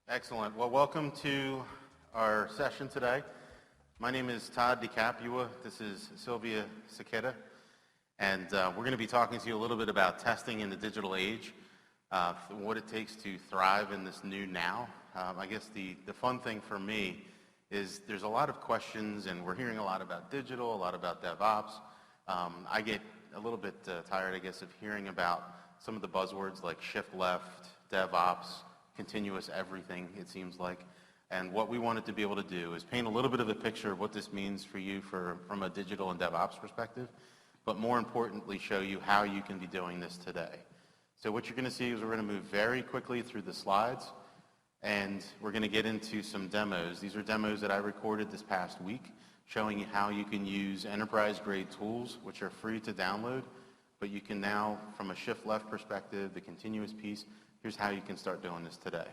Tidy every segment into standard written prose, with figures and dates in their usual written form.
Excellent. Well, welcome to our session today. My name is Todd DeCapua. This is Silvia, Siqueira. And we're going to be talking to you a little bit about testing in the digital age, what it takes to thrive in this new now. I guess the fun thing for me is there's a lot of questions, and we're hearing a lot about digital, a lot about DevOps. I get a little bit tired, I guess, of hearing about some of the buzzwords like shift left, DevOps, continuous everything, it seems like. And what we wanted to be able to do is paint a little bit of a picture of what this means for you from a digital and DevOps perspective, but more importantly, show you how you can be doing this today. So what you're going to see is we're going to move very quickly through the slides, and we're going to get into some demos. These are demos that I recorded this past week, showing you how you can use enterprise-grade tools, which are free to download, but you can now, from a shift left perspective, the continuous piece, here's how you can start doing this today.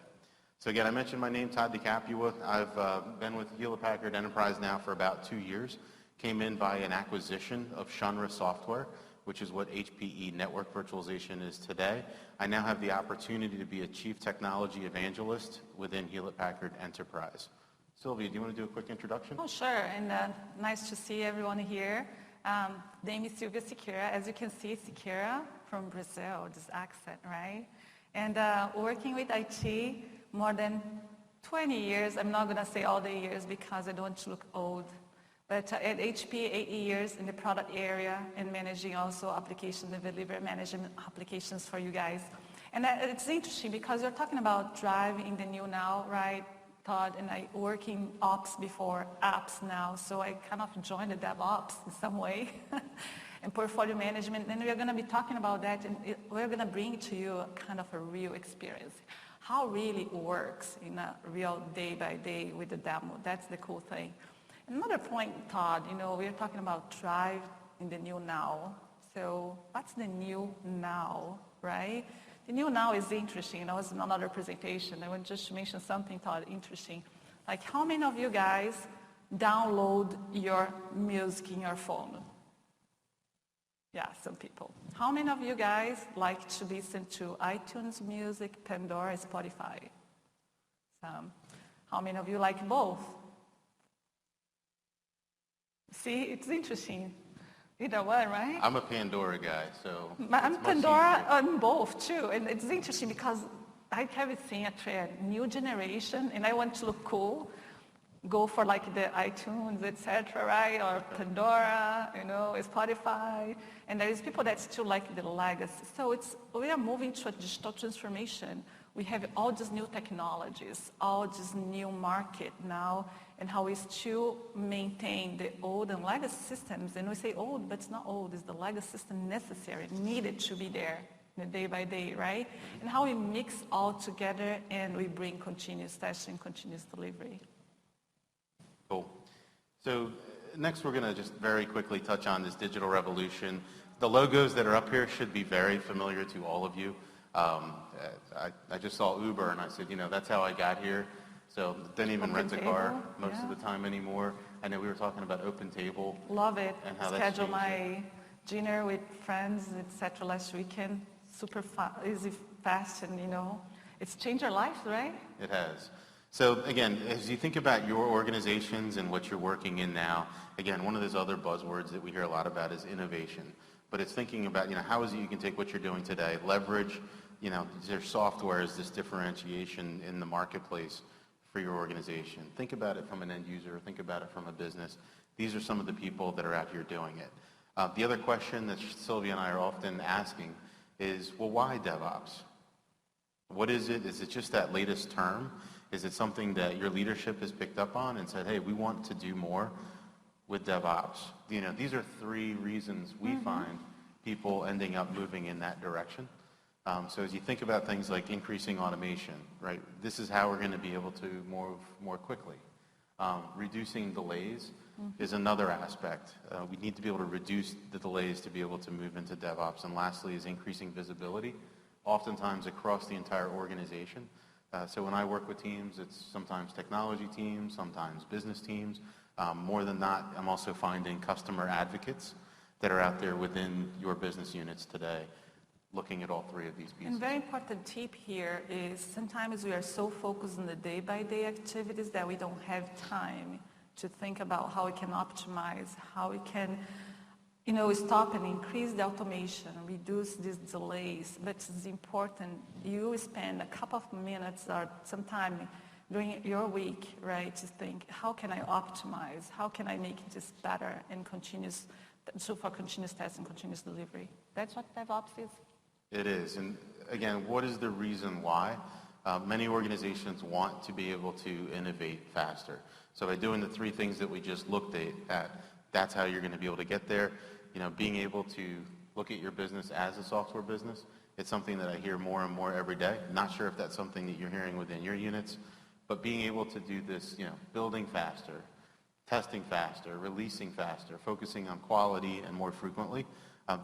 So again, I mentioned my name, Todd DeCapua. I've been with Hewlett-Packard Enterprise now for about 2 years. Came in by an acquisition of Shunra Software, which is what HPE Network Virtualization is today. I now have the opportunity to be a Chief Technology Evangelist within Hewlett-Packard Enterprise. Silvia, do you want to do a quick introduction? Oh, sure, and nice to see everyone here. Name is Silvia Siqueira. As you can see, Siqueira from Brazil, this accent, right? And working with IT more than 20 years. I'm not going to say all the years because I don't want to look old. But at HP, 8 years in the product area and managing also applications and delivery management applications for you guys. And it's interesting because you're talking about driving in the new now, right, Todd? And I work in ops before apps now, so I kind of joined the DevOps in some way. And portfolio management, and we're going to be talking about that, and we're going to bring to you a kind of a real experience. How really works in a real day by day with the demo. That's the cool thing. Another point, Todd, we're talking about thrive in the new now. So what's the new now, right? The new now is interesting. It was in another presentation. I want just to mention something, Todd, interesting. Like how many of you guys download your music in your phone? Yeah, some people. How many of you guys like to listen to iTunes Music, Pandora, Spotify? Some. How many of you like both? See, it's interesting. Either one, right? I'm a Pandora guy, so I'm Pandora on both too. And it's interesting because I haven't seen a trend, new generation, and I want to look cool. Go for like the iTunes, etc., right? Or Pandora, Spotify. And there is people that still like the legacy. So we are moving to a digital transformation. We have all these new technologies, all this new market now, and how we still maintain the old and legacy systems. And we say old, but it's not old. It's the legacy system necessary, needed to be there day by day, right? And how we mix all together and we bring continuous testing, continuous delivery. Cool. So next we're going to just very quickly touch on this digital revolution. The logos that are up here should be very familiar to all of you. I just saw Uber and I said, that's how I got here. So didn't even rent a car most of the time anymore. I know we were talking about Open Table. Love it. And how Schedule my dinner with friends, etc. last weekend. Super easy, fast, and it's changed our lives, right? It has. So again, as you think about your organizations and what you're working in now, again, one of those other buzzwords that we hear a lot about is innovation. But it's thinking about, how is it you can take what you're doing today, leverage, their software as this differentiation in the marketplace for your organization. Think about it from an end user, think about it from a business. These are some of the people that are out here doing it. The other question that Silvia and I are often asking is, well, why DevOps? What is it? Is it just that latest term? Is it something that your leadership has picked up on and said, hey, we want to do more with DevOps? These are 3 reasons we find people ending up moving in that direction. So as you think about things like increasing automation, right, this is how we're going to be able to move more quickly. Reducing delays is another aspect. We need to be able to reduce the delays to be able to move into DevOps. And lastly is increasing visibility, oftentimes across the entire organization. So when I work with teams, it's sometimes technology teams, sometimes business teams. More than not, I'm also finding customer advocates that are out there within your business units today. looking at all three of these pieces. And very important tip here is sometimes we are so focused on the day-by-day activities that we don't have time to think about how we can optimize, how we can stop and increase the automation, reduce these delays. But it's important you spend a couple of minutes or some time during your week, right, to think, how can I optimize? How can I make this better and for continuous testing, continuous delivery? That's what DevOps is. It is. And again, what is the reason why? Many organizations want to be able to innovate faster. So by doing the three things that we just looked at, that's how you're going to be able to get there. Being able to look at your business as a software business, it's something that I hear more and more every day. Not sure if that's something that you're hearing within your units, but being able to do this, building faster, testing faster, releasing faster, focusing on quality and more frequently,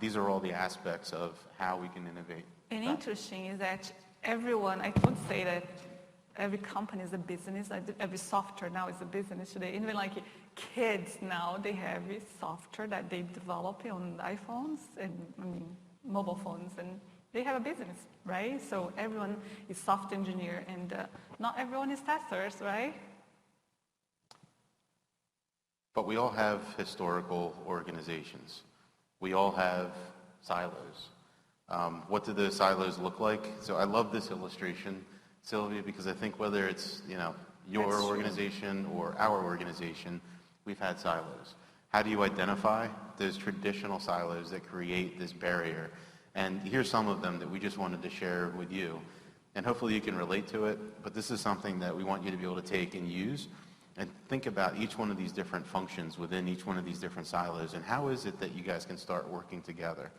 these are all the aspects of how we can innovate. And interesting is that everyone, I would say that every company is a business, every software now is a business today. Even like kids now, they have a software that they develop on iPhones and mobile phones, and they have a business, right? So everyone is software engineer, and not everyone is testers, right? But we all have historical organizations. We all have silos. What do those silos look like? So I love this illustration, Silvia, because I think whether it's your organization or our organization, we've had silos. How do you identify those traditional silos that create this barrier? And here's some of them that we just wanted to share with you. And hopefully you can relate to it, but this is something that we want you to be able to take and use and think about each one of these different functions within each one of these different silos, and how is it that you guys can start working together.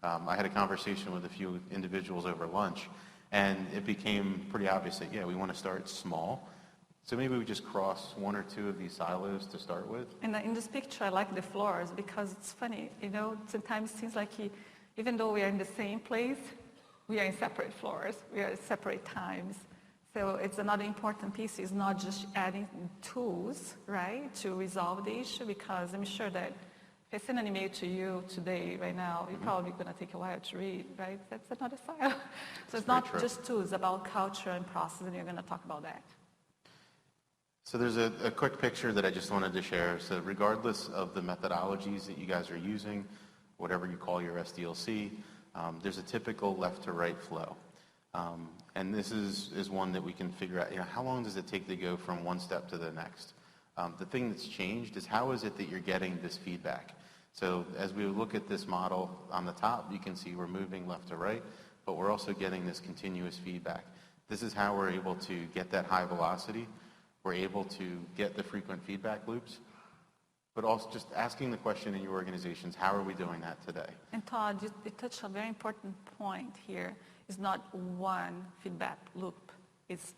I had a conversation with a few individuals over lunch, and it became pretty obvious that, we want to start small. So maybe we just cross one or two of these silos to start with. And in this picture, I like the floors because it's funny, sometimes it seems like even though we are in the same place, we are in separate floors, we are at separate times. So it's another important piece is not just adding tools, right, to resolve the issue, because I'm sure that if I send an email to you today, right now, you're probably going to take a while to read, right? That's another silo. So it's not just tools, it's about culture and process, and you're going to talk about that. So there's a quick picture that I just wanted to share. So regardless of the methodologies that you guys are using, whatever you call your SDLC, there's a typical left to right flow. And this is one that we can figure out, how long does it take to go from one step to the next? The thing that's changed is how is it that you're getting this feedback? So as we look at this model on the top, you can see we're moving left to right, but we're also getting this continuous feedback. This is how we're able to get that high velocity. We're able to get the frequent feedback loops, but also just asking the question in your organizations, how are we doing that today? And Todd, you touched a very important point here. It's not one feedback loop. It's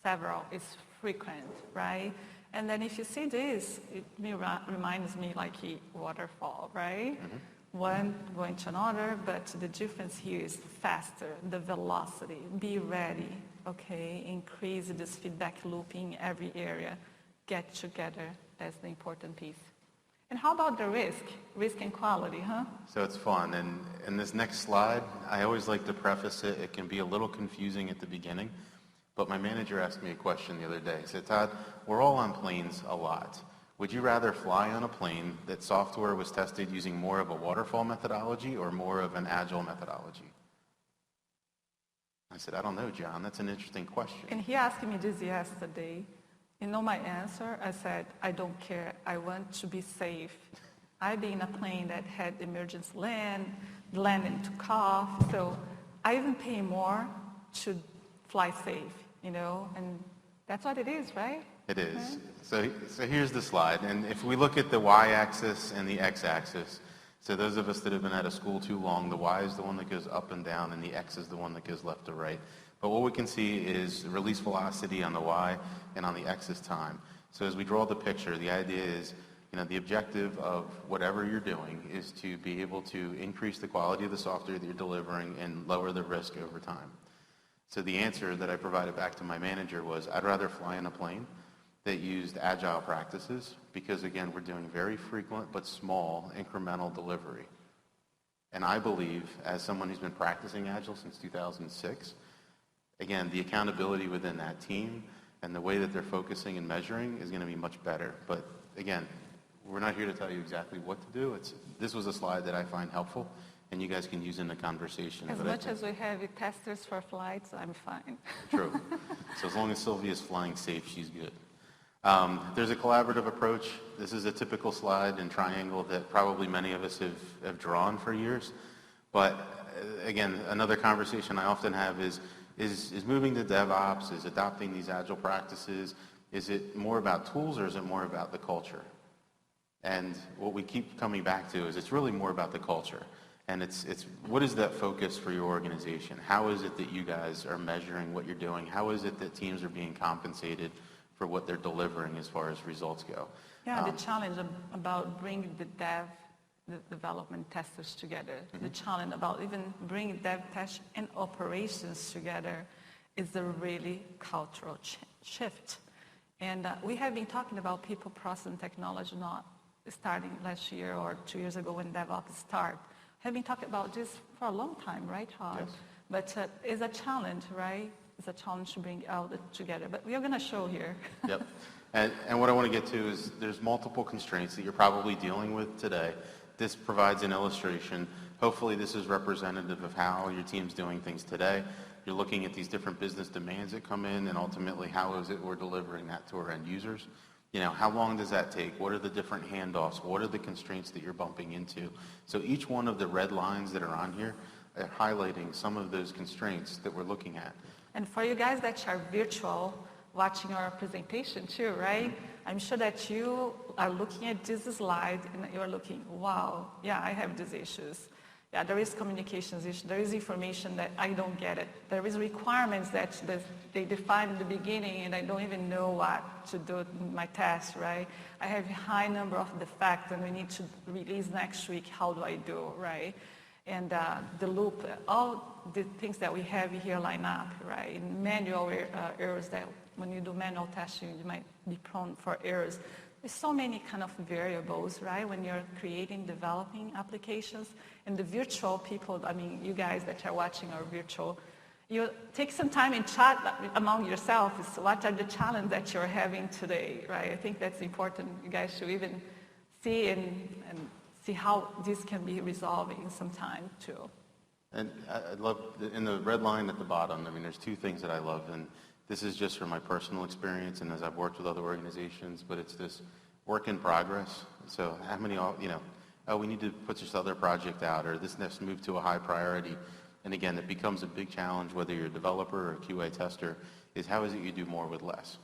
several. It's frequent, right? And then if you see this, it reminds me like a waterfall, right? Mm-hmm. One going to another, but the difference here is faster, the velocity. Be ready, okay? Increase this feedback loop in every area. Get together. That's the important piece. And how about the risk and quality, huh? So it's fun. And in this next slide, I always like to preface it. It can be a little confusing at the beginning. But my manager asked me a question the other day. He said, Todd, we're all on planes a lot. Would you rather fly on a plane that software was tested using more of a waterfall methodology or more of an agile methodology? I said, I don't know, John. That's an interesting question. And he asked me this yesterday. You know my answer? I said, I don't care. I want to be safe. I've been in a plane that had emergency landing took off. So I even pay more to fly safe, and that's what it is, right? It is. Okay. So here's the slide. And if we look at the y-axis and the x-axis, so those of us that have been out of school too long, the y is the one that goes up and down, and the x is the one that goes left to right. But what we can see is release velocity on the y, and on the x is time. So as we draw the picture, the idea is, the objective of whatever you're doing is to be able to increase the quality of the software that you're delivering and lower the risk over time. So the answer that I provided back to my manager was, I'd rather fly in a plane that used agile practices because, again, we're doing very frequent but small incremental delivery. And I believe, as someone who's been practicing Agile since 2006, again, the accountability within that team and the way that they're focusing and measuring is going to be much better. But again, we're not here to tell you exactly what to do. This was a slide that I find helpful, and you guys can use in the conversation. As much as we have testers for flights, I'm fine. True. So as long as Silvia's flying safe, she's good. There's a collaborative approach. This is a typical slide and triangle that probably many of us have drawn for years. But again, another conversation I often have is moving to DevOps, is adopting these Agile practices, is it more about tools or is it more about the culture? And what we keep coming back to is it's really more about the culture. And it's what is that focus for your organization? How is it that you guys are measuring what you're doing? How is it that teams are being compensated for what they're delivering as far as results go? Yeah, the challenge about bringing the development testers together, the challenge about even bringing dev test and operations together is a really cultural shift. And we have been talking about people, process, and technology not starting last year or 2 years ago when DevOps started. Have been talking about this for a long time, right, Todd? Yes. But it's a challenge, right? It's a challenge to bring all together. But we are going to show here. Yep. And what I want to get to is there's multiple constraints that you're probably dealing with today. This provides an illustration. Hopefully this is representative of how your team's doing things today. You're looking at these different business demands that come in, and ultimately how is it we're delivering that to our end users. You know, how long does that take? What are the different handoffs? What are the constraints that you're bumping into? So each one of the red lines that are on here are highlighting some of those constraints that we're looking at. And for you guys that are virtual, watching our presentation too, right? I'm sure that you are looking at this slide and you're looking, wow, yeah, I have these issues. Yeah, there is communications issue. There is information that I don't get it. There is requirements that they define in the beginning and I don't even know what to do in my test, right? I have a high number of defects and we need to release next week. How do I do, right? And the loop, all the things that we have here line up, right? In manual errors that when you do manual testing, you might be prone for errors. There's so many kind of variables, right? When you're creating, developing applications. And the virtual people, I mean, you guys that are watching our virtual, you take some time and chat among yourselves. What are the challenges that you're having today, right? I think that's important. You guys should even see and see how this can be resolved in some time too. And I love, in the red line at the bottom, I mean, there's two things that I love, and this is just from my personal experience and as I've worked with other organizations, but it's this work in progress. So how many, you know, oh, we need to put this other project out, or this next move to a high priority. And again, it becomes a big challenge, whether you're a developer or a QA tester, is how is it you do more with less?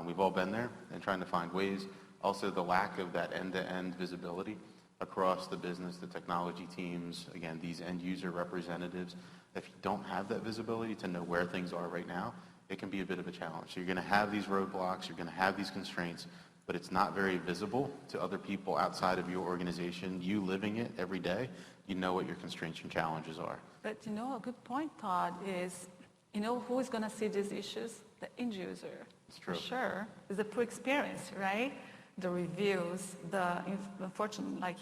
We've all been there and trying to find ways. Also, the lack of that end-to-end visibility across the business, the technology teams, again, these end user representatives. If you don't have that visibility to know where things are right now, it can be a bit of a challenge. So you're going to have these roadblocks, you're going to have these constraints, but it's not very visible to other people outside of your organization. You living it every day, you know what your constraints and challenges are. But you know, a good point, Todd, is, you know, who is going to see these issues? The end user. It's true. For sure. It's the pre-experience, right? The reviews, the unfortunately, like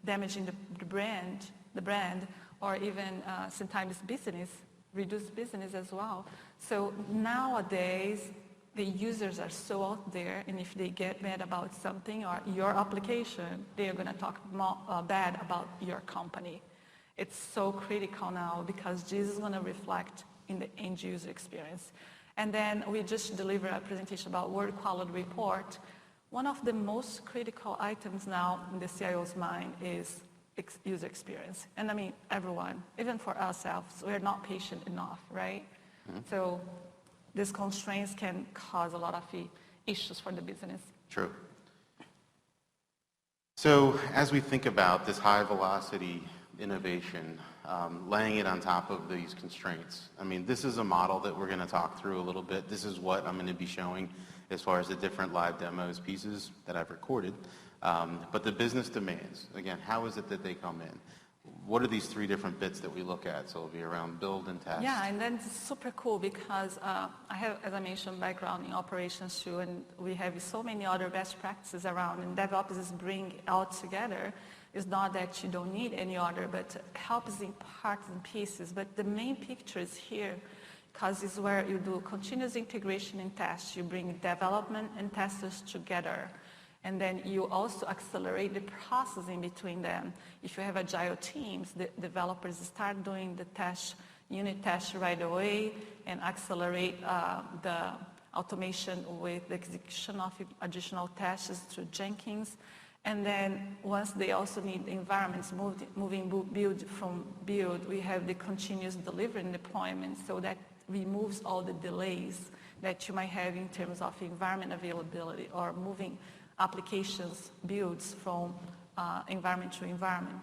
damaging the brand, or even sometimes business, reduce business as well. So nowadays, the users are so out there, and if they get mad about something or your application, they are going to talk bad about your company. It's so critical now because this is going to reflect in the end user experience. And then we just delivered a presentation about word quality report. One of the most critical items now in the CIO's mind is user experience. And I mean, everyone, even for ourselves, we're not patient enough, right? Mm-hmm. So these constraints can cause a lot of issues for the business. True. So as we think about this high velocity innovation, laying it on top of these constraints, I mean, this is a model that we're going to talk through a little bit. This is what I'm going to be showing as far as the different live demos pieces that I've recorded. But the business demands, again, how is it that they come in? What are these three different bits that we look at, Silvia, around build and test? Yeah, and then it's super cool because I have, as I mentioned, background in operations too, and we have so many other best practices around, and DevOps is bringing all together It's not that you don't need any other, but helps in parts and pieces. But the main picture is here, because it's where you do continuous integration and tests. You bring development and testers together. And then you also accelerate the process in between them. If you have agile teams, the developers start doing the unit tests right away and accelerate the automation with the execution of additional tests through Jenkins. And then once they also need environments moving build from build, we have the continuous delivery and deployment, so that removes all the delays that you might have in terms of environment availability or moving applications builds from environment to environment.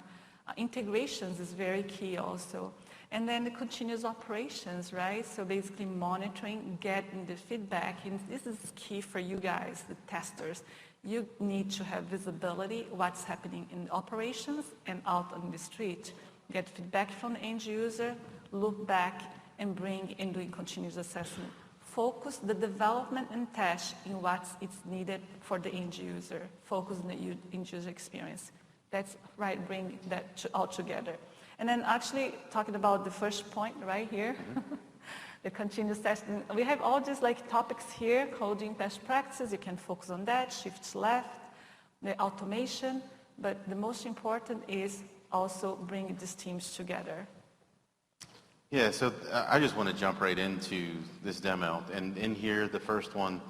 Integrations is very key also. And then the continuous operations, right? So basically monitoring, getting the feedback, and this is key for you guys, the testers. You need to have visibility what's happening in operations and out on the street. Get feedback from the end user, look back, and bring in doing continuous assessment. Focus the development and test in what's needed for the end user. Focus on the end user experience. That's right, bring that all together. And then actually talking about the first point right here, the continuous testing. We have all these topics here, coding best practices. You can focus on that, shift left, the automation. But the most important is also bring these teams together. Yeah, so I just want to jump right into this demo. And in here, the first one,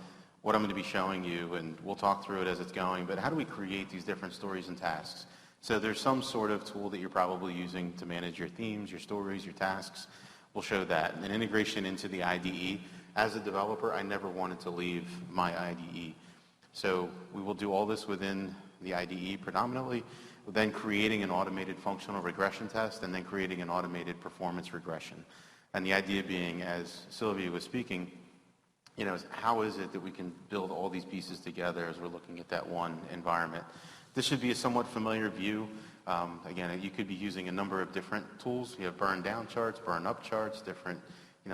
what I'm going to be showing you, and we'll talk through it as it's going, but how do we create these different stories and tasks? So there's some sort of tool that you're probably using to manage your themes, your stories, your tasks. We'll show that. And integration into the IDE. As a developer, I never wanted to leave my IDE. So we will do all this within the IDE predominantly, then creating an automated functional regression test, and then creating an automated performance regression. And the idea being, as Silvia was speaking, how is it that we can build all these pieces together as we're looking at that one environment? This should be a somewhat familiar view. Again, you could be using a number of different tools. You have burn down charts, burn up charts, different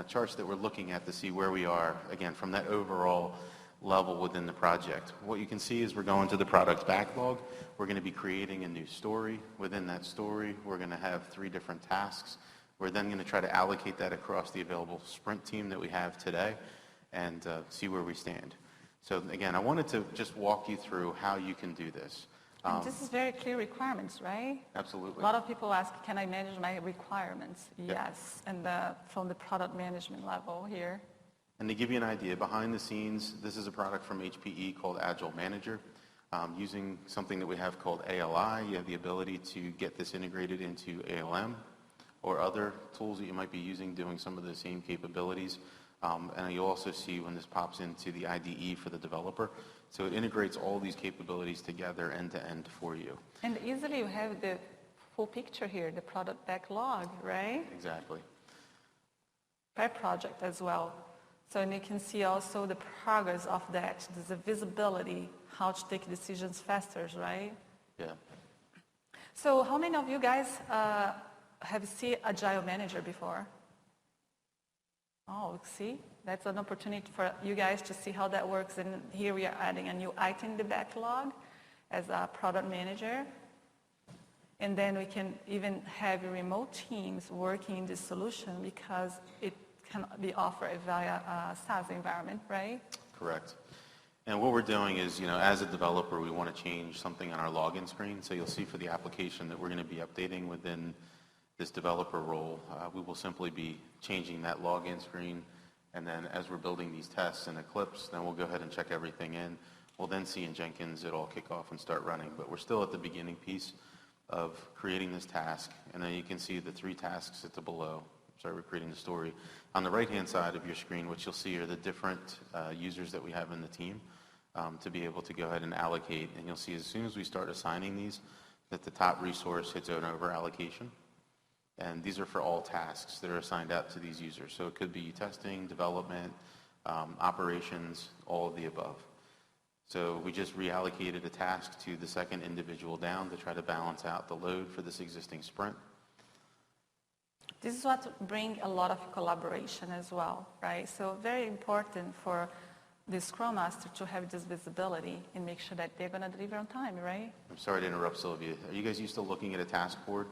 charts that we're looking at to see where we are, again, from that overall level within the project. What you can see is we're going to the product backlog. We're going to be creating a new story. Within that story, we're going to have 3 different tasks. We're then going to try to allocate that across the available sprint team that we have today and see where we stand. So again, I wanted to just walk you through how you can do this. And this is very clear requirements, right? Absolutely. A lot of people ask, can I manage my requirements? Yep. Yes, and from the product management level here. And to give you an idea, behind the scenes, this is a product from HPE called Agile Manager. Using something that we have called ALI, you have the ability to get this integrated into ALM or other tools that you might be using doing some of the same capabilities. And you'll also see when this pops into the IDE for the developer. So it integrates all these capabilities together end to end for you. And easily you have the full picture here, the product backlog, right? Exactly. Per project as well. So and you can see also the progress of that. There's a visibility, how to take decisions faster, right? Yeah. So how many of you guys have seen Agile Manager before? Oh, see? That's an opportunity for you guys to see how that works. And here we are adding a new item in the backlog as a product manager. And then we can even have remote teams working in this solution because it can be offered via a SaaS environment, right? Correct. And what we're doing is, as a developer, we want to change something on our login screen. So you'll see for the application that we're going to be updating within this developer role, we will simply be changing that login screen. And then as we're building these tests in Eclipse, then we'll go ahead and check everything in. We'll then see in Jenkins it all kick off and start running. But we're still at the beginning piece of creating this task. And then you can see the 3 tasks at the below. Sorry, we're creating the story. On the right-hand side of your screen, what you'll see are the different users that we have in the team to be able to go ahead and allocate. And you'll see as soon as we start assigning these, that the top resource hits an over allocation. And these are for all tasks that are assigned out to these users. So it could be testing, development, operations, all of the above. So we just reallocated a task to the second individual down to try to balance out the load for this existing sprint. This is what brings a lot of collaboration as well, right? So very important for the Scrum Master to have this visibility and make sure that they're going to deliver on time, right? I'm sorry to interrupt, Sylvia. Are you guys used to looking at a task board?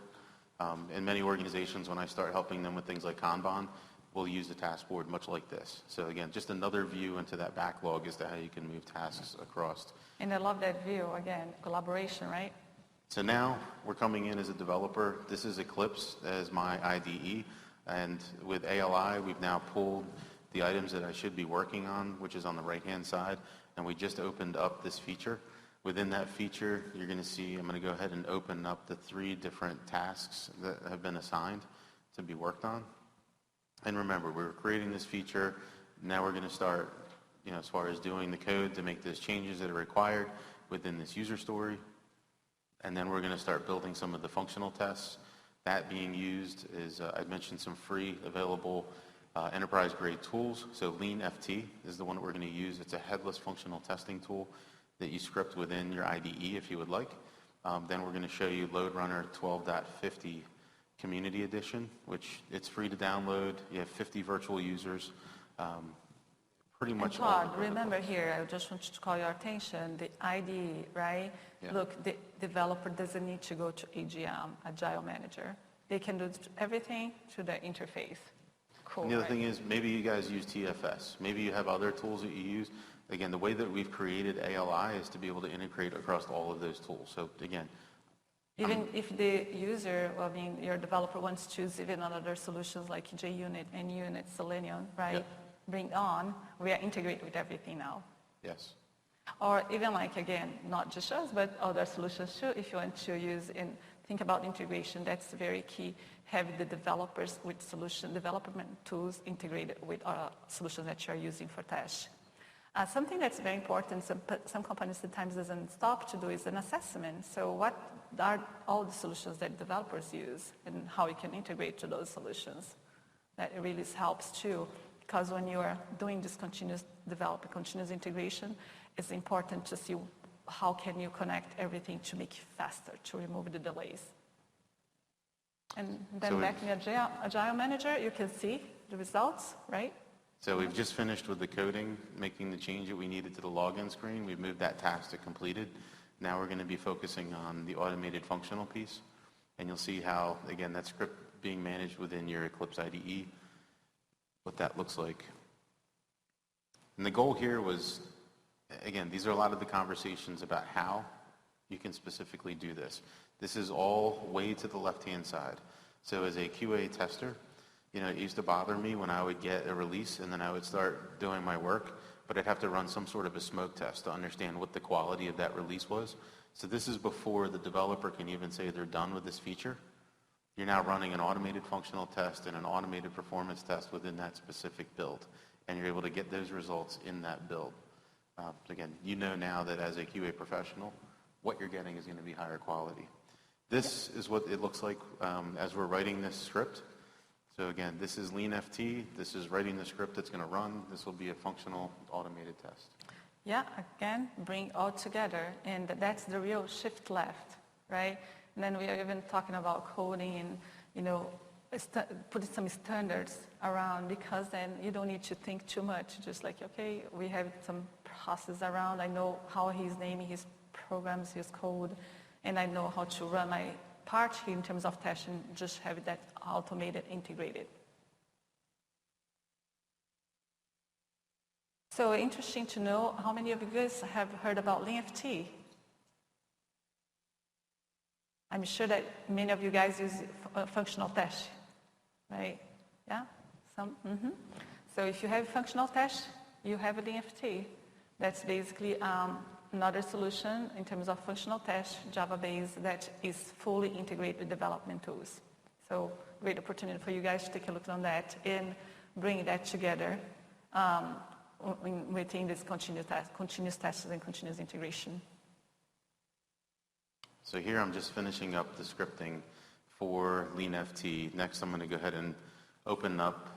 In many organizations, when I start helping them with things like Kanban, we'll use a task board much like this. So again, just another view into that backlog as to how you can move tasks across. And I love that view, again, collaboration, right? So now we're coming in as a developer. This is Eclipse as my IDE. And with ALI, we've now pulled the items that I should be working on, which is on the right-hand side. And we just opened up this feature. Within that feature, you're going to see, I'm going to go ahead and open up the 3 different tasks that have been assigned to be worked on. And remember, we're creating this feature. Now we're going to start, as far as doing the code to make those changes that are required within this user story. And then we're going to start building some of the functional tests. That being used is, I mentioned some free available enterprise-grade tools. So LeanFT is the one that we're going to use. It's a headless functional testing tool that you script within your IDE if you would like. Then we're going to show you LoadRunner 12.50 Community Edition, which it's free to download. You have 50 virtual users. Pretty much all. Todd, remember here, I just want to call your attention, the IDE, right? Yeah. Look, the developer doesn't need to go to AGM, Agile Manager. They can do everything through the interface. Cool, And the other right? thing is, maybe you guys use TFS. Maybe you have other tools that you use. Again, the way that we've created ALI is to be able to integrate across all of those tools. So again, Even if the user, your developer wants to use even other solutions like JUnit, NUnit, Selenium, right? Yep. Bring on, we are integrated with everything now. yes. Or even like, again, not just us, but other solutions too. If you want to use and think about integration, that's very key. Have the developers with development tools integrated with solutions that you're using for tests. Something that's very important, some companies sometimes doesn't stop to do is an assessment. So what are all the solutions that developers use and how you can integrate to those solutions? That really helps too, because when you are doing this continuous development, continuous integration, it's important to see how can you connect everything to make it faster, to remove the delays. And then So back in Agile Manager, you can see the results, right? So we've just finished with the coding, making the change that we needed to the login screen. We've moved that task to completed. Now we're going to be focusing on the automated functional piece. And you'll see how, again, that script being managed within your Eclipse IDE, what that looks like. And the goal here was, again, these are a lot of the conversations about how you can specifically do this. This is all way to the left-hand side. So as a QA tester, it used to bother me when I would get a release and then I would start doing my work, but I'd have to run some sort of a smoke test to understand what the quality of that release was. So this is before the developer can even say they're done with this feature. You're now running an automated functional test and an automated performance test within that specific build, and you're able to get those results in that build. Again, you know now that as a QA professional, what you're getting is going to be higher quality. This is what it looks like as we're writing this script. So again, this is LeanFT. This is writing the script that's going to run. This will be a functional automated test. Yeah, again, bring all together, and that's the real shift left, right? And then we are even talking about coding and, putting some standards around, because then you don't need to think too much. Just like, okay, we have some process around. I know how he's naming his programs, his code, and I know how to run my part here in terms of testing, just have that automated, integrated. So interesting to know how many of you guys have heard about LeanFT. I'm sure that many of you guys use functional tests, right? Yeah, some. Mm-hmm. So if you have functional tests, you have LeanFT. That's basically another solution in terms of functional tests, Java-based, that is fully integrated with development tools. So great opportunity for you guys to take a look on that and bring that together within this continuous tests and continuous integration. So here I'm just finishing up the scripting for LeanFT. Next, I'm going to go ahead and open up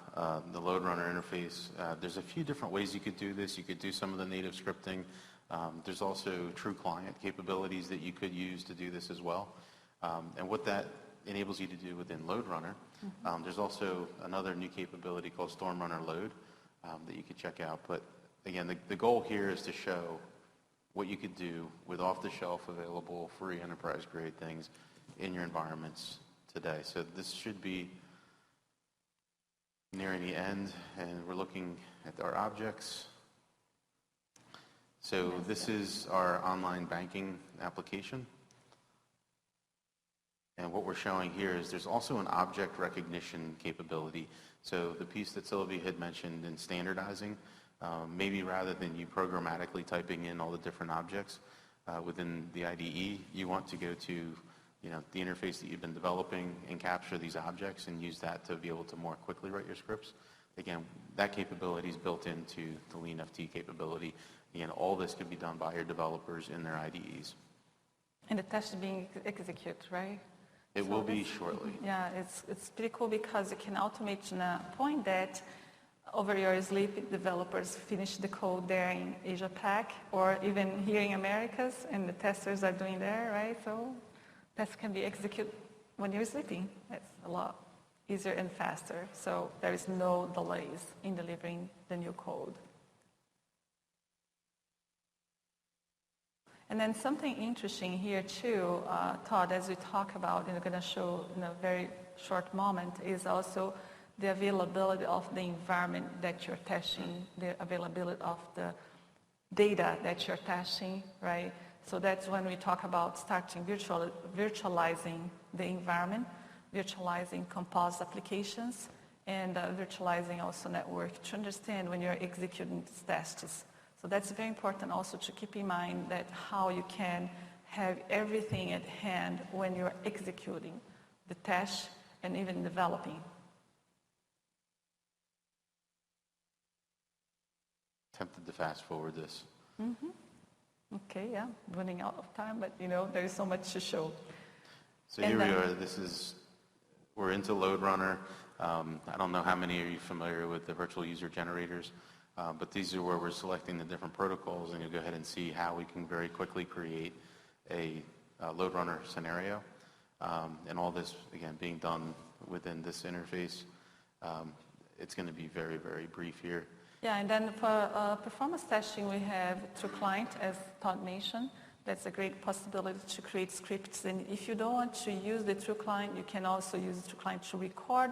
the LoadRunner interface. There's a few different ways you could do this. You could do some of the native scripting. There's also true client capabilities that you could use to do this as well. And what that enables you to do within LoadRunner, there's also another new capability called StormRunner Load that you could check out. But again, the goal here is to show what you could do with off-the-shelf available free enterprise-grade things in your environments today. So this should be nearing the end, and we're looking at our objects. So this is our online banking application. And what we're showing here is there's also an object recognition capability. So the piece that Silvia had mentioned in standardizing, maybe rather than you programmatically typing in all the different objects within the IDE, you want to go to the interface that you've been developing and capture these objects and use that to be able to more quickly write your scripts. Again, that capability is built into the LeanFT capability. Again, all this can be done by your developers in their IDEs. And the test is being executed, right? It will be shortly. Yeah, it's pretty cool because you can automate to a point that over your sleep, developers finish the code there in Asia Pac or even here in Americas, and the testers are doing there, right? So tests can be executed when you're sleeping. It's a lot easier and faster. So there is no delays in delivering the new code. And then something interesting here too, Todd, as we talk about, and we're going to show in a very short moment, is also the availability of the environment that you're testing, the availability of the data that you're testing, right? So that's when we talk about starting virtualizing the environment, virtualizing composed applications, and virtualizing also network to understand when you're executing these tests. So that's very important also to keep in mind that how you can have everything at hand when you're executing the test and even developing. Tempted to fast forward this. Mm-hmm. Okay, yeah, running out of time, but there is so much to show. So here we are. We're into Load Runner. I don't know how many are you familiar with the virtual user generators. But these are where we're selecting the different protocols, and you'll go ahead and see how we can very quickly create a load runner scenario. And all this, again, being done within this interface. It's going to be very, very brief here. Yeah, and then for performance testing, we have True Client, as Todd mentioned. That's a great possibility to create scripts. And if you don't want to use the True Client, you can also use the True Client to record.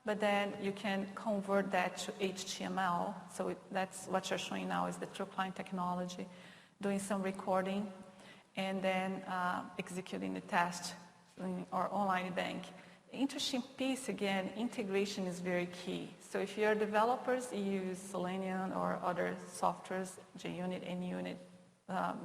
But then you can convert that to HTML. So that's what you're showing now is the True Client technology, doing some recording, and then executing the test in our online bank. The interesting piece, again, integration is very key. So if you're developers, you use Selenium or other softwares, JUnit, NUnit,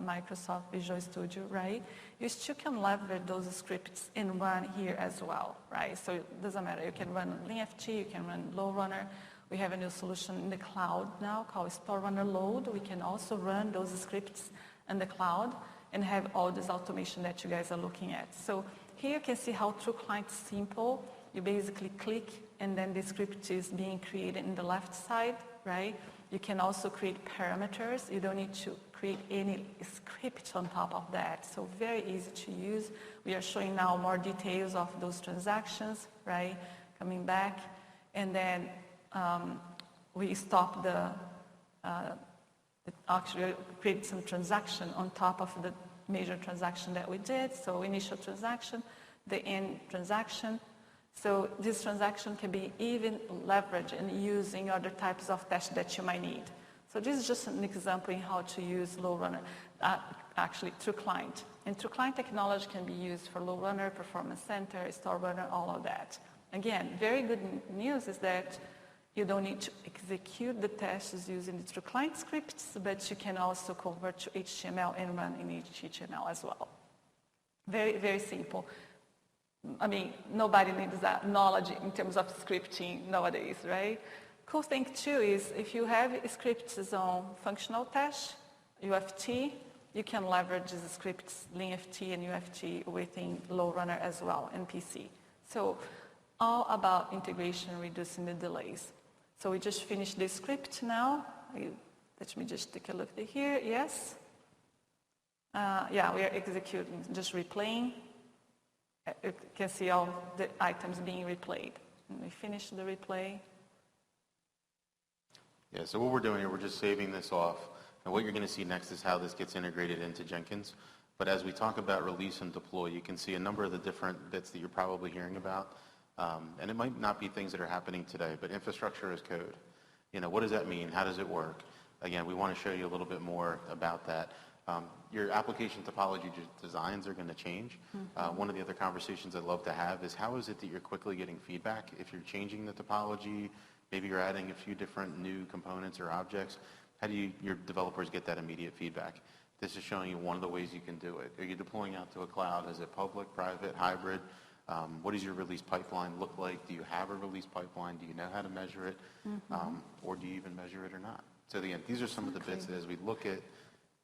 Microsoft Visual Studio, right? You still can leverage those scripts and run here as well, right? So it doesn't matter. You can run LeanFT, you can run Load Runner. We have a new solution in the cloud now called Store Runner Load. We can also run those scripts in the cloud and have all this automation that you guys are looking at. So here you can see how True Client is simple. You basically click and then the script is being created in the left side, right? You can also create parameters. You don't need to create any script on top of that. So very easy to use. We are showing now more details of those transactions, right? Coming back. And then we stop actually create some transaction on top of the major transaction that we did. So initial transaction, the end transaction. So this transaction can be even leveraged and used in other types of tests that you might need. So this is just an example in how to use Load Runner, actually True Client. And True Client technology can be used for Load Runner, Performance Center, Store Runner, all of that. Again, very good news is that you don't need to execute the tests using the True Client scripts, but you can also convert to HTML and run in HTML as well. Very, very simple. I mean, nobody needs that knowledge in terms of scripting nowadays, right? Cool thing too is if you have scripts on functional tests, UFT, you can leverage the scripts, LeanFT and UFT within Load Runner as well, and PC. So all about integration, reducing the delays. So we just finished the script now. Let me just take a look at here. Yes. Yeah, we are executing, just replaying. You can see all the items being replayed. And we finish the replay. Yeah, so what we're doing here, we're just saving this off. And what you're going to see next is how this gets integrated into Jenkins. But as we talk about release and deploy, you can see a number of the different bits that you're probably hearing about. And it might not be things that are happening today, but infrastructure as code. What does that mean? How does it work? Again, we want to show you a little bit more about that. Your application topology designs are going to change. One of the other conversations I'd love to have is how is it that you're quickly getting feedback? If you're changing the topology, maybe you're adding a few different new components or objects, how do your developers get that immediate feedback? This is showing you one of the ways you can do it. Are you deploying out to a cloud? Is it public, private, hybrid? What does your release pipeline look like? Do you have a release pipeline? Do you know how to measure it? Or do you even measure it or not? So again, these are some of the bits that as we look at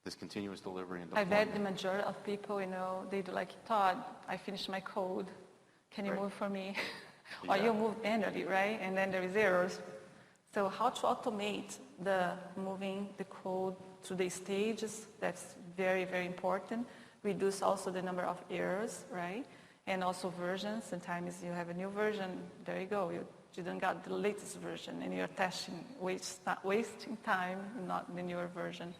this continuous delivery and deployment. I bet the majority of people, they do like, Todd, I finished my code. Can you move for me? Or you move manually, right? And then there is errors. So how to automate the moving the code through the stages, that's very, very important. Reduce also the number of errors, right? And also versions. Sometimes you have a new version, there you go. You didn't got the latest version and you're testing, wasting time, not the newer version.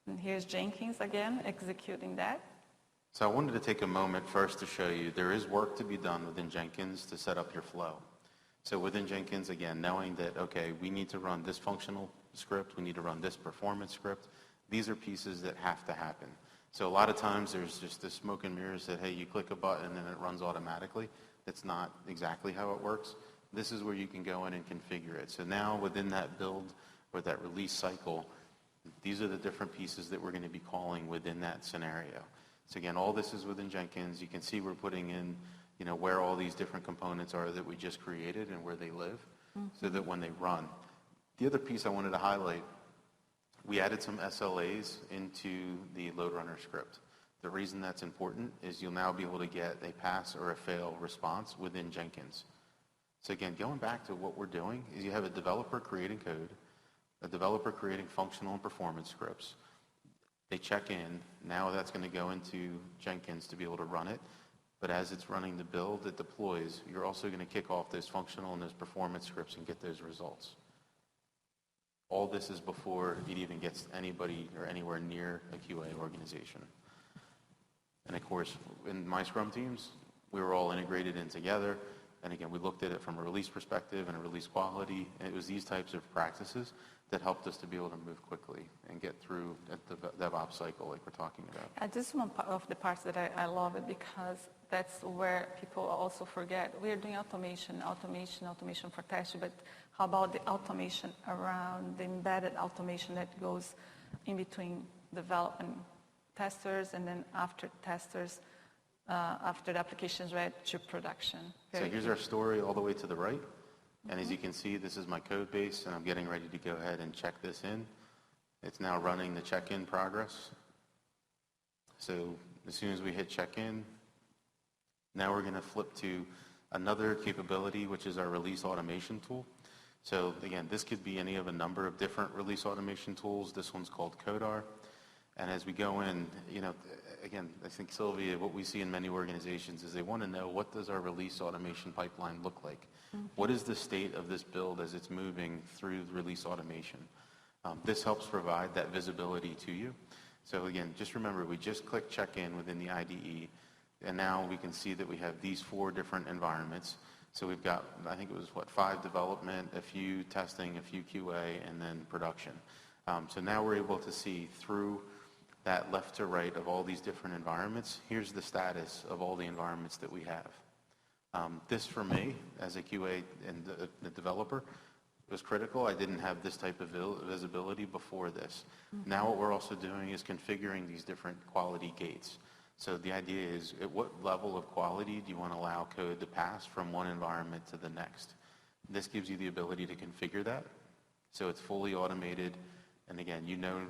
And here's Jenkins again, executing that. So I wanted to take a moment first to show you there is work to be done within Jenkins to set up your flow. So within Jenkins, again, knowing that, okay, we need to run this functional script, we need to run this performance script, these are pieces that have to happen. So a lot of times there's just this smoke and mirrors that, hey, you click a button and it runs automatically. That's not exactly how it works. This is where you can go in and configure it. So now within that build or that release cycle, these are the different pieces that we're going to be calling within that scenario. So again, all this is within Jenkins. You can see we're putting in, where all these different components are that we just created and where they live so that when they run. The other piece I wanted to highlight, we added some SLAs into the load runner script. The reason that's important is you'll now be able to get a pass or a fail response within Jenkins. So again, going back to what we're doing is you have a developer creating code, a developer creating functional and performance scripts. They check in. Now that's going to go into Jenkins to be able to run it. But as it's running the build, it deploys. You're also going to kick off those functional and those performance scripts and get those results. All this is before it even gets anybody or anywhere near a QA organization. And of course, in my Scrum teams, we were all integrated in together. And again, we looked at it from a release perspective and a release quality. And it was these types of practices that helped us to be able to move quickly and get through the DevOps cycle like we're talking about. This is one of the parts that I love it because that's where people also forget. We are doing automation for testing, but how about the automation around the embedded automation that goes in between development testers and then after testers, after the application is ready to production. So here's our story all the way to the right. And as you can see, this is my code base, and I'm getting ready to go ahead and check this in. It's now running the check-in progress. So as soon as we hit check-in, now we're going to flip to another capability, which is our release automation tool. So again, this could be any of a number of different release automation tools. This one's called Codar. And as we go in, again, I think, Silvia, what we see in many organizations is they want to know, what does our release automation pipeline look like? What is the state of this build as it's moving through release automation? This helps provide that visibility to you. So again, just remember, we just click check-in within the IDE, and now we can see that we have these 4 different environments. So we've got, I think it was, 5 development, a few testing, a few QA, and then production. So now we're able to see through that left to right of all these different environments. Here's the status of all the environments that we have. This, for me, as a QA and the developer, was critical. I didn't have this type of visibility before this. Now what we're also doing is configuring these different quality gates. So the idea is, at what level of quality do you want to allow code to pass from one environment to the next? This gives you the ability to configure that. So it's fully automated. And again,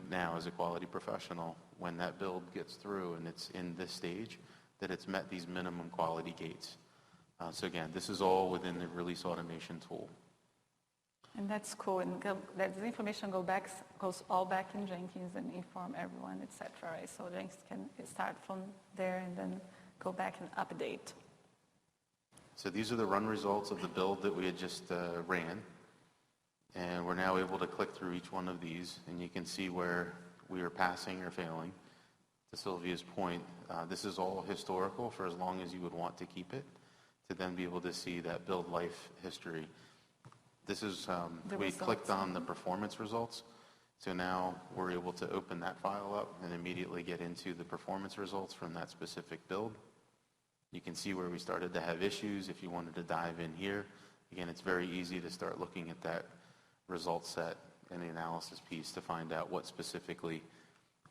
now as a quality professional, when that build gets through and it's in this stage, that it's met these minimum quality gates. So again, this is all within the release automation tool. And that's cool. And that information goes all back in Jenkins and inform everyone, etc. Right? So Jenkins can start from there and then go back and update. So these are the run results of the build that we had just ran. And we're now able to click through each one of these, and you can see where we are passing or failing. To Silvia's point, this is all historical for as long as you would want to keep it, to then be able to see that build life history. This is, we clicked on the performance results, so now we're able to open that file up and immediately get into the performance results from that specific build. You can see where we started to have issues. If you wanted to dive in here, again, it's very easy to start looking at that result set and the analysis piece to find out what specifically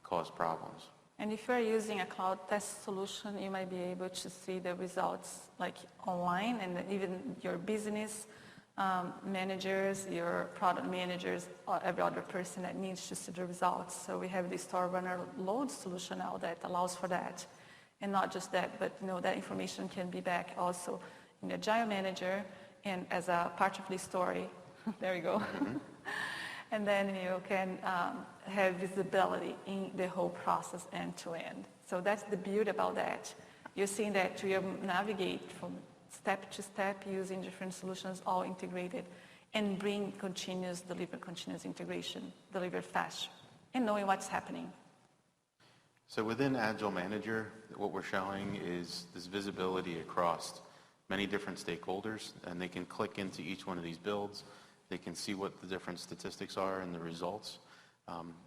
caused problems. And if you're using a cloud test solution, you might be able to see the results like online, and even your business managers, your product managers, or every other person that needs to see the results. So we have the Store Runner Load solution now that allows for that. And not just that, but that information can be back also in the Agile Manager and as a part of the story. There you go. Mm-hmm. And then you can have visibility in the whole process end to end. So that's the beauty about that. You're seeing that you navigate from step to step using different solutions all integrated and deliver continuous integration, deliver fast, and knowing what's happening. So within Agile Manager, what we're showing is this visibility across many different stakeholders, and they can click into each one of these builds. They can see what the different statistics are and the results.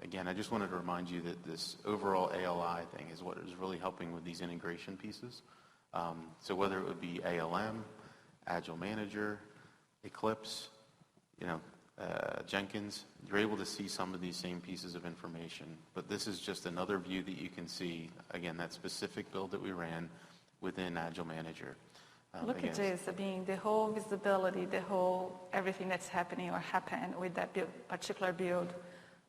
Again, I just wanted to remind you that this overall ALI thing is what is really helping with these integration pieces. So whether it would be ALM, Agile Manager, Eclipse, Jenkins, you're able to see some of these same pieces of information. But this is just another view that you can see, again, that specific build that we ran within Agile Manager. Look at this, the whole visibility, everything that's happening or happened with that particular build,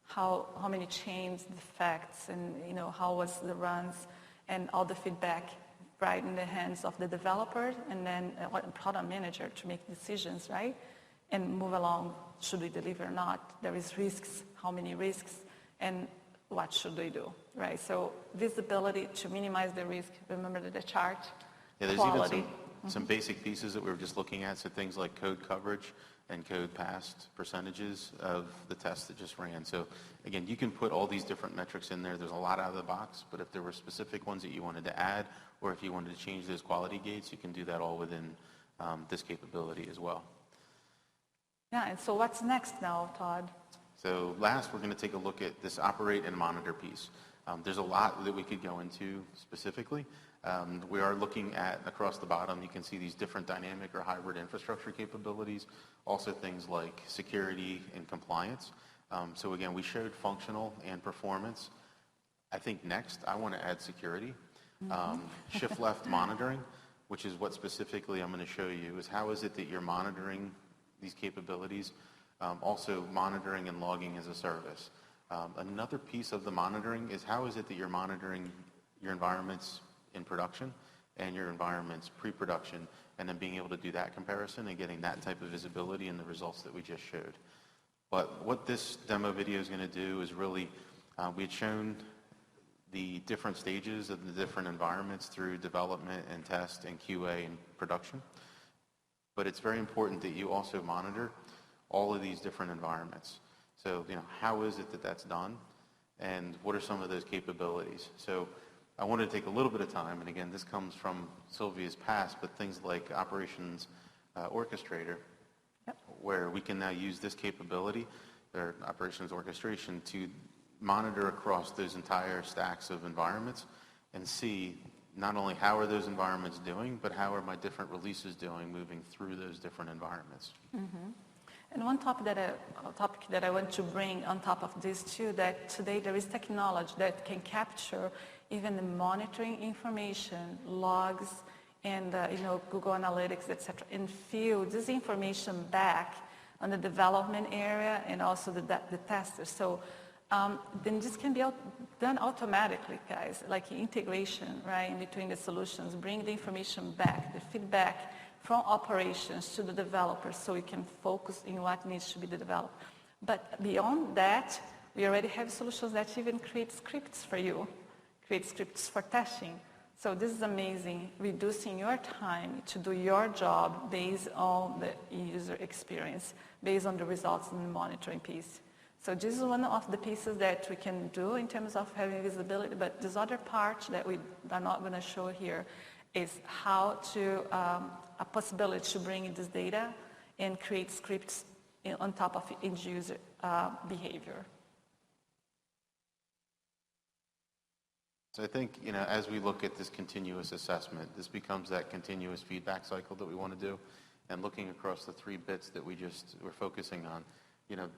how many chains, defects, and how was the runs, and all the feedback right in the hands of the developer and then product manager to make decisions, right? And move along, should we deliver or not? There is risks, how many risks, and what should they do, right? So visibility to minimize the risk, remember the chart, yeah, there's quality. Even some basic pieces that we were just looking at, so things like code coverage and code passed percentages of the test that just ran. So again, you can put all these different metrics in there. There's a lot out of the box, but if there were specific ones that you wanted to add, or if you wanted to change those quality gates, you can do that all within this capability as well. Yeah, and so what's next now, Todd? So last, we're going to take a look at this operate and monitor piece. There's a lot that we could go into specifically. We are looking at, across the bottom, you can see these different dynamic or hybrid infrastructure capabilities, also things like security and compliance. So again, we showed functional and performance. I think next, I want to add security. Shift left monitoring, which is what specifically I'm going to show you, is how is it that you're monitoring these capabilities, also monitoring and logging as a service. Another piece of the monitoring is how is it that you're monitoring your environments in production and your environments pre-production, and then being able to do that comparison and getting that type of visibility in the results that we just showed. But what this demo video is going to do is really, we had shown the different stages of the different environments through development and test and QA and production. But it's very important that you also monitor all of these different environments. So, how is it that that's done? And what are some of those capabilities? So I wanted to take a little bit of time, and again, this comes from Silvia's past, but things like Operations Orchestrator, yep, where we can now use this capability, or Operations Orchestration, to monitor across those entire stacks of environments and see not only how are those environments doing, but how are my different releases doing moving through those different environments. Mm-hmm. And one topic that I want to bring on top of this too, that today there is technology that can capture even the monitoring information, logs, and Google Analytics, etc., and feed this information back on the development area and also the testers. So then this can be done automatically, guys, like integration, right, in between the solutions, bring the information back, the feedback from operations to the developers so we can focus in what needs to be developed. But beyond that, we already have solutions that even create scripts for you, create scripts for testing. So this is amazing, reducing your time to do your job based on the user experience, based on the results in the monitoring piece. So this is one of the pieces that we can do in terms of having visibility, but this other part that we are not going to show here is how to, a possibility to bring in this data and create scripts on top of end user behavior. So I think, as we look at this continuous assessment, this becomes that continuous feedback cycle that we want to do. And looking across the 3 bits that we're focusing on,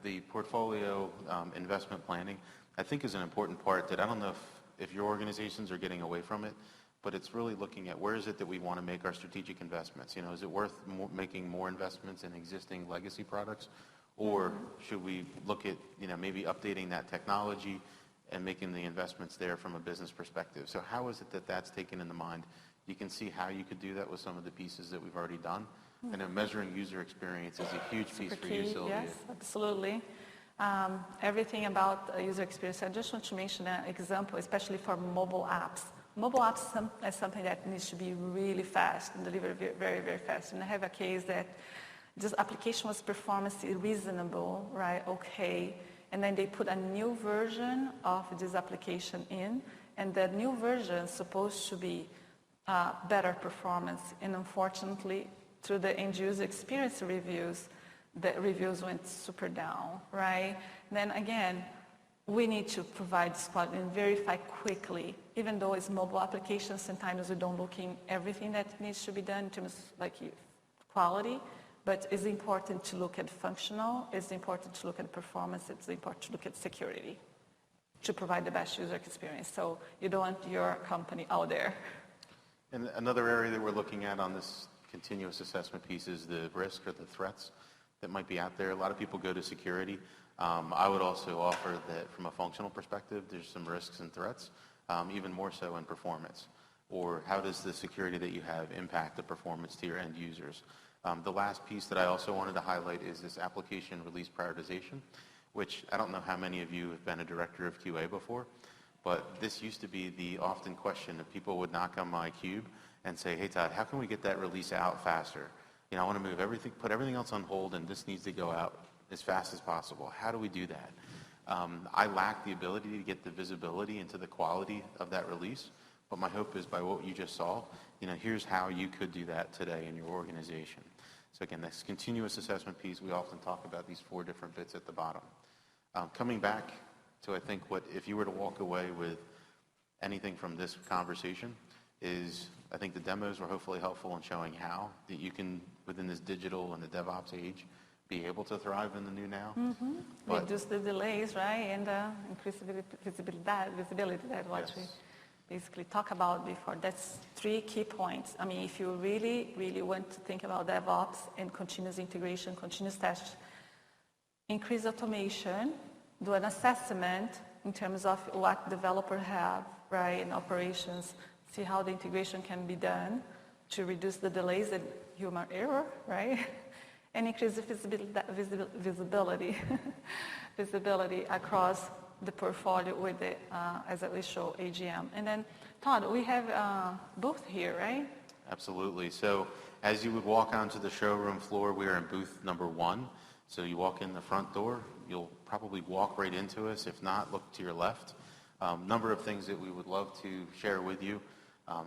the portfolio investment planning, I think is an important part that I don't know if your organizations are getting away from it, but it's really looking at where is it that we want to make our strategic investments. Is it worth making more investments in existing legacy products? Or should we look at, maybe updating that technology and making the investments there from a business perspective? So how is it that that's taken into mind? You can see how you could do that with some of the pieces that we've already done. And then measuring user experience is a huge piece for you, Silvia. Yes, absolutely. Everything about user experience. I just want to mention an example, especially for mobile apps. Mobile apps is something that needs to be really fast and delivered very, very fast. And I have a case that this application was performance reasonable, right? Okay. And then they put a new version of this application in, and that new version is supposed to be better performance. And unfortunately, through the end user experience reviews, the reviews went super down, right? Then again, we need to provide this quality and verify quickly. Even though it's mobile applications, sometimes we don't look in everything that needs to be done in terms of like quality. But it's important to look at functional, it's important to look at performance, it's important to look at security to provide the best user experience. So you don't want your company out there. And another area that we're looking at on this continuous assessment piece is the risk or the threats that might be out there. A lot of people go to security. I would also offer that from a functional perspective, there's some risks and threats, even more so in performance. Or how does the security that you have impact the performance to your end users? The last piece that I also wanted to highlight is this application release prioritization, which I don't know how many of you have been a director of QA before, but this used to be the often question that people would knock on my cube and say, hey Todd, how can we get that release out faster? I want to move everything, put everything else on hold, and this needs to go out as fast as possible. How do we do that? I lack the ability to get the visibility into the quality of that release, but my hope is by what you just saw, here's how you could do that today in your organization. So again, this continuous assessment piece, we often talk about these 4 different bits at the bottom. Coming back to, I think, if you were to walk away with anything from this conversation is, I think the demos were hopefully helpful in showing how that you can, within this digital and the DevOps age, be able to thrive in the new now. Reduce the delays, right? And increase visibility, that's what we basically talk about before. That's 3 key points. I mean, if you really, really want to think about DevOps and continuous integration, continuous test, increase automation, do an assessment in terms of what developers have, right, in operations, see how the integration can be done to reduce the delays and human error, right? And increase the visibility across the portfolio with the, as we show, AGM. And then, Todd, we have booth here, right? Absolutely. So as you would walk onto the showroom floor, we are in booth number 1. So you walk in the front door, you'll probably walk right into us. If not, look to your left. Number of things that we would love to share with you.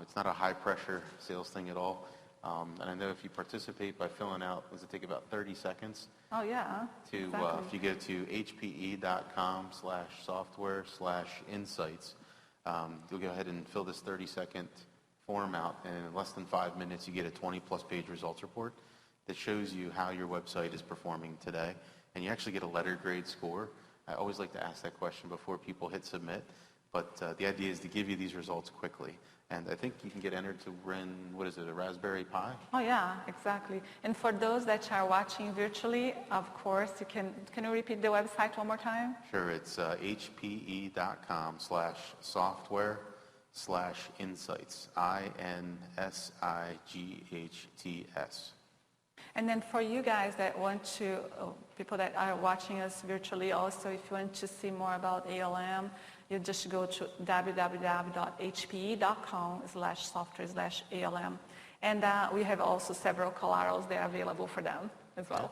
It's not a high-pressure sales thing at all. And I know if you participate by filling out, does it take about 30 seconds? Oh, yeah. Exactly. If you go to hpe.com/software/insights, you'll go ahead and fill this 30-second form out, and in less than 5 minutes, you get a 20-plus page results report that shows you how your website is performing today, and you actually get a letter grade score. I always like to ask that question before people hit submit, but the idea is to give you these results quickly. And I think you can get entered to win, what is it, a Raspberry Pi? Oh, yeah, exactly. And for those that are watching virtually, of course, can you repeat the website one more time? Sure, it's hpe.com/software/insights, INSIGHTS. And then for you guys that want to, people that are watching us virtually also, if you want to see more about ALM, you just go to www.hpe.com/software/ALM. And we have also several collaterals that are available for them as well.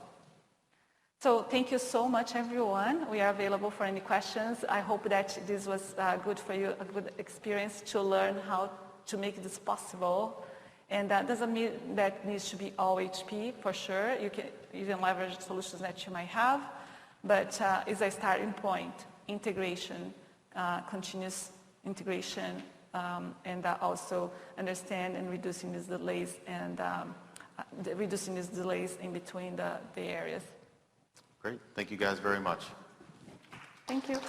So thank you so much, everyone. We are available for any questions. I hope that this was good for you, a good experience to learn how to make this possible. And that doesn't mean that needs to be all HP, for sure. You can even leverage solutions that you might have. But it's a starting point, integration, continuous integration, and also understand and reducing these delays and reducing these delays in between the areas. Great. Thank you guys very much. Thank you.